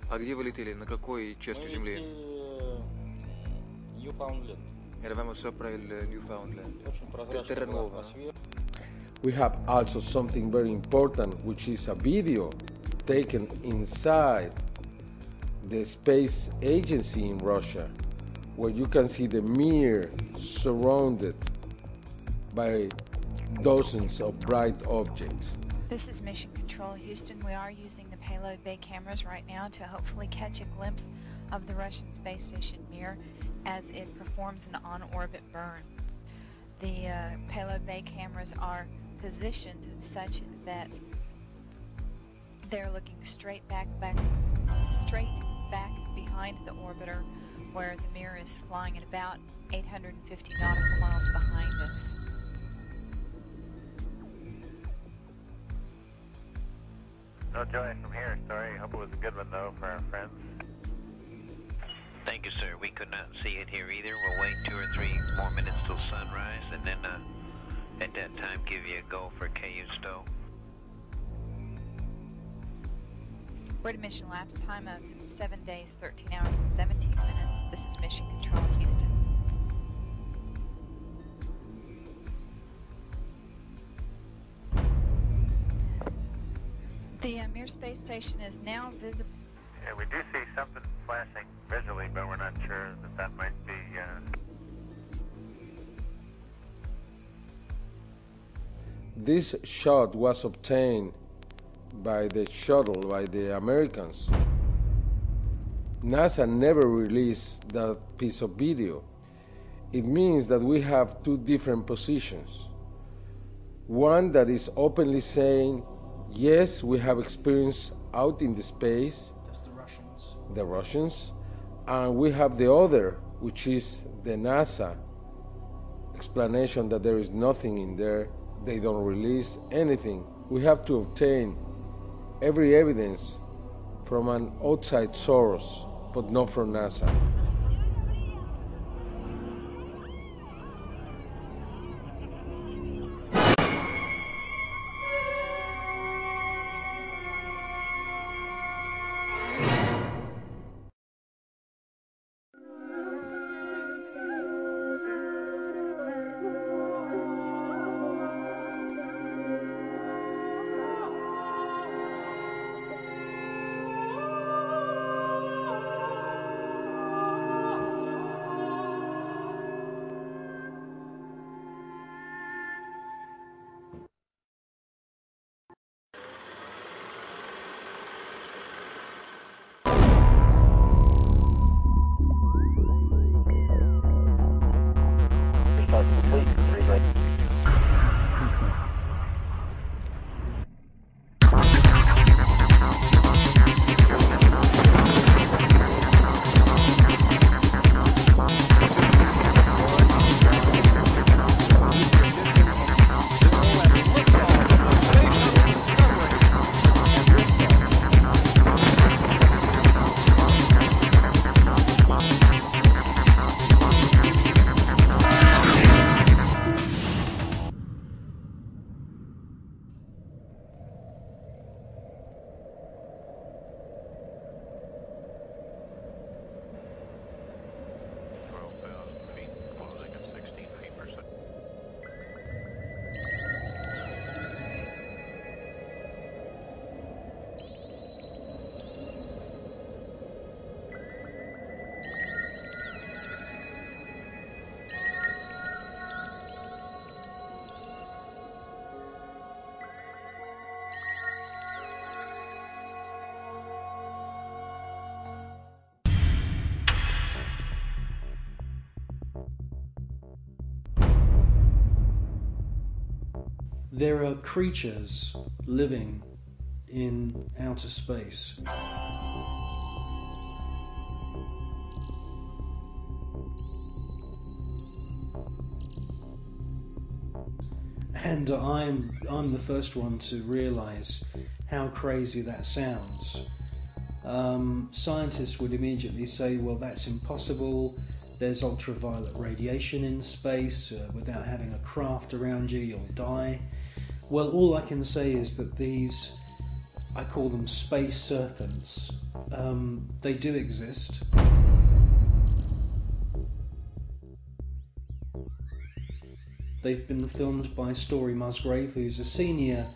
А где вы летели? На какой части Земли? Newfoundland. Eravamo sopra il Newfoundland. Terra Nuova. We have also something very important, which is a video taken inside the space agency in Russia, where you can see the Mir surrounded by dozens of bright objects. This is Mission Control Houston. We are using the payload bay cameras right now to hopefully catch a glimpse of the Russian space station Mir as it performs an on-orbit burn. The payload bay cameras are positioned such that they're looking straight back behind the orbiter, where the Mir is flying at about 850 nautical miles behind us. No joy from here, sorry. Hope it was a good one though for our friends. Thank you, sir. We could not see it here either. We'll wait 2 or 3 more minutes till sunrise, and then at that time give you a go for KU stow. We're at a mission lapse time of 7 days, 13 hours, and 17 minutes. This is Mission Control Houston. The Mir space station is now visible. Yeah, we do see something flashing visually, but we're not sure that might be... This shot was obtained by the shuttle, by the Americans. NASA never released that piece of video. It means that we have two different positions. One that is openly saying, yes, we have experience out in the space. That's the Russians. The Russians. And we have the other, which is the NASA explanation that there is nothing in there. They don't release anything. We have to obtain every evidence from an outside source, but not from NASA. There are creatures living in outer space. And I'm the first one to realize how crazy that sounds. Scientists would immediately say, well, that's impossible. There's ultraviolet radiation in space. Without having a craft around you, you'll die. Well, all I can say is that these I call them space serpents. They do exist. They've been filmed by Story Musgrave, who's a senior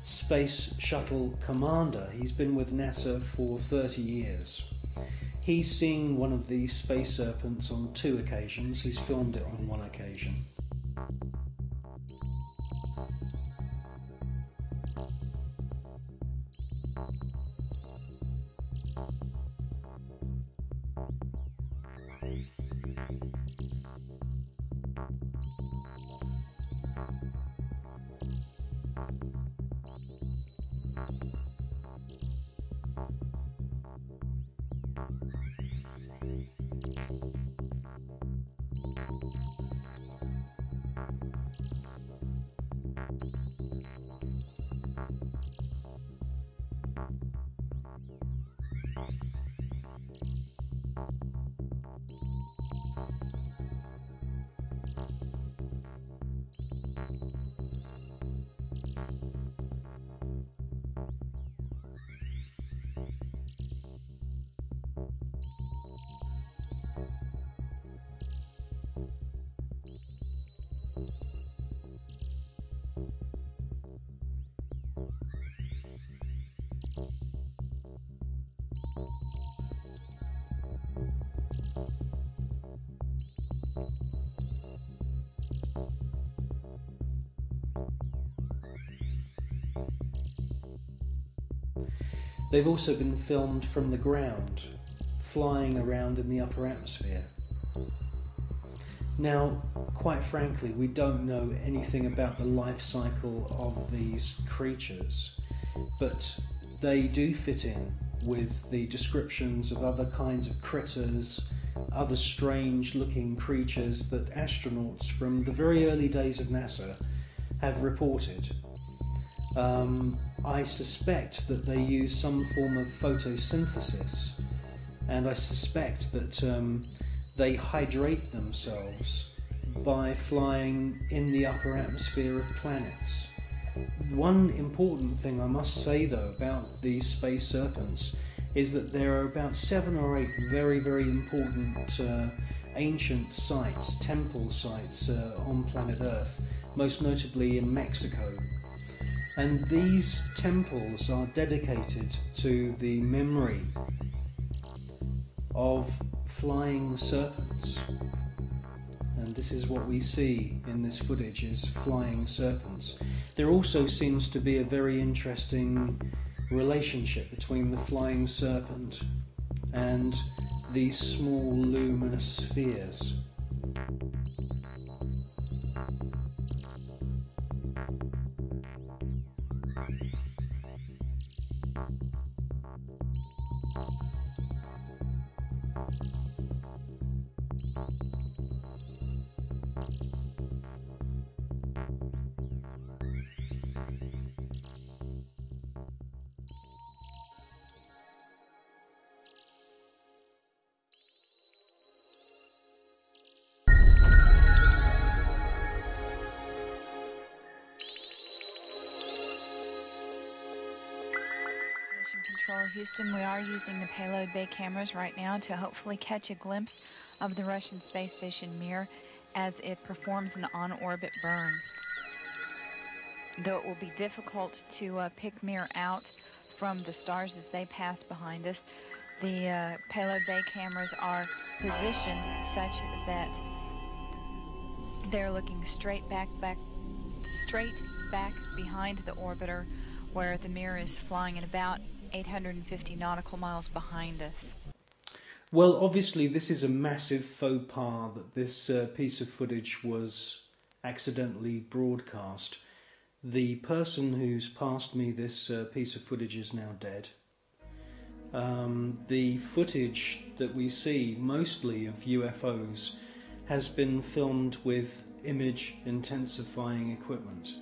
space shuttle commander. He's been with NASA for 30 years. He's seen one of these space serpents on 2 occasions. He's filmed it on 1 occasion. They've also been filmed from the ground, flying around in the upper atmosphere. Now, quite frankly, we don't know anything about the life cycle of these creatures, but they do fit in with the descriptions of other kinds of critters, other strange looking creatures that astronauts from the very early days of NASA have reported. I suspect that they use some form of photosynthesis, and I suspect that they hydrate themselves by flying in the upper atmosphere of planets. One important thing I must say though about these space serpents is that there are about 7 or 8 very, very important ancient sites, temple sites on planet Earth, most notably in Mexico. And these temples are dedicated to the memory of flying serpents. And this is what we see in this footage, is flying serpents. There also seems to be a very interesting relationship between the flying serpent and these small luminous spheres. Control Houston, we are using the payload bay cameras right now to hopefully catch a glimpse of the Russian space station Mir as it performs an on-orbit burn. Though it will be difficult to pick Mir out from the stars as they pass behind us, the payload bay cameras are positioned such that they're looking straight back behind the orbiter, where the Mir is flying at about 850 nautical miles behind us. Well, obviously this is a massive faux pas that this piece of footage was accidentally broadcast. The person who's passed me this piece of footage is now dead. The footage that we see, mostly of UFOs, has been filmed with image intensifying equipment.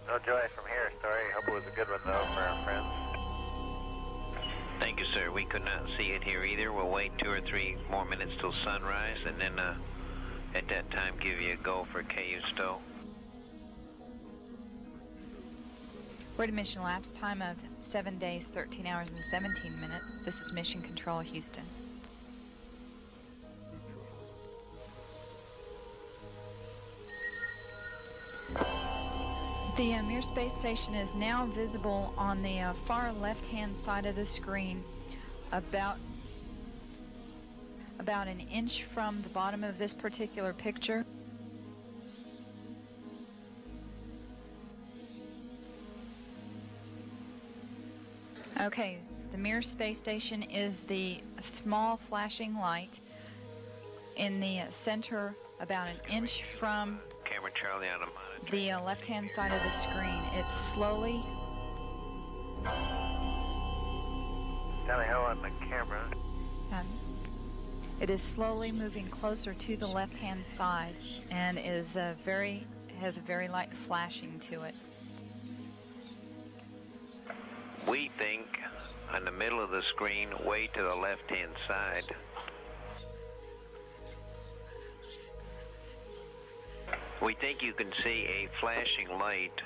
No joy from here, Story. Hope it was a good one, though, for our friends. Thank you, sir. We could not see it here either. We'll wait 2 or 3 more minutes till sunrise, and then at that time give you a go for KU stow. We're at a mission elapsed time of 7 days, 13 hours, and 17 minutes. This is Mission Control, Houston. The Mir space station is now visible on the far left-hand side of the screen, about an inch from the bottom of this particular picture. Okay, the Mir space station is the small flashing light in the center, about an inch from Camera Charlie on a monitor. the left-hand side of the screen. It's slowly Tally ho on the camera. it is slowly moving closer to the left-hand side, and is has a very light flashing to it. We think on the middle of the screen, way to the left-hand side. We think you can see a flashing light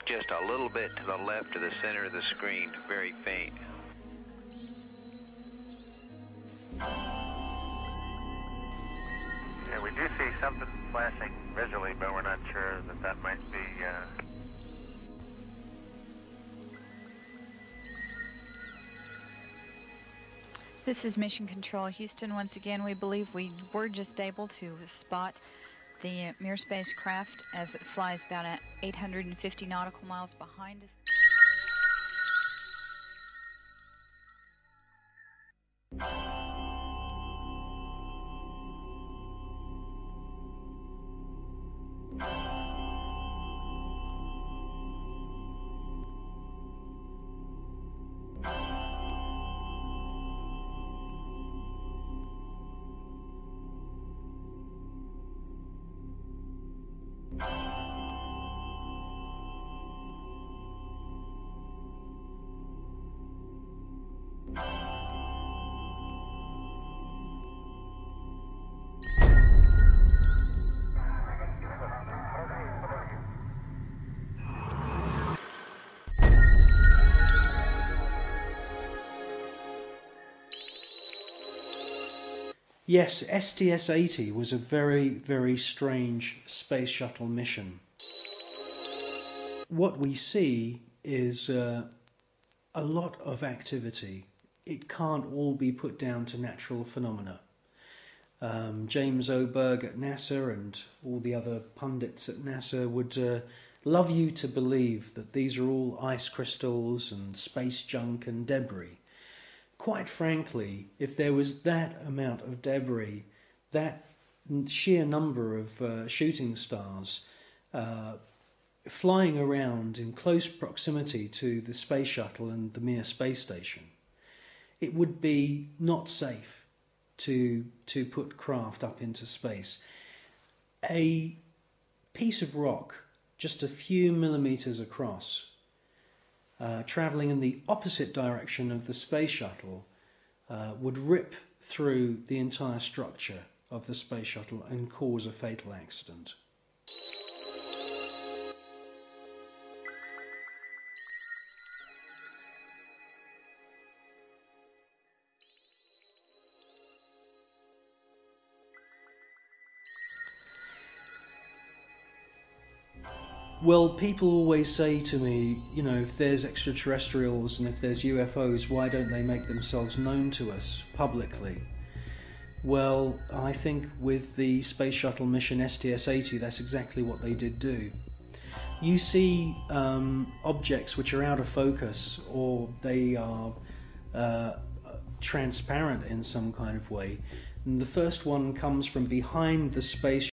just a little bit to the left of the center of the screen, very faint. Yeah, we do see something flashing visually, but we're not sure that might be... This is Mission Control, Houston. Once again, we believe we were just able to spot the Mir spacecraft as it flies about 850 nautical miles behind us. Yes, STS-80 was a very, very strange space shuttle mission. What we see is a lot of activity. It can't all be put down to natural phenomena. James Oberg at NASA and all the other pundits at NASA would love you to believe that these are all ice crystals and space junk and debris. Quite frankly, if there was that amount of debris, that sheer number of shooting stars flying around in close proximity to the space shuttle and the Mir space station, it would be not safe to put craft up into space. A piece of rock just a few millimeters across, travelling in the opposite direction of the space shuttle, would rip through the entire structure of the space shuttle and cause a fatal accident. Well, people always say to me, you know, if there's extraterrestrials and if there's UFOs, why don't they make themselves known to us publicly? Well, I think with the space shuttle mission STS-80, that's exactly what they did do. You see objects which are out of focus, or they are transparent in some kind of way. And the first one comes from behind the space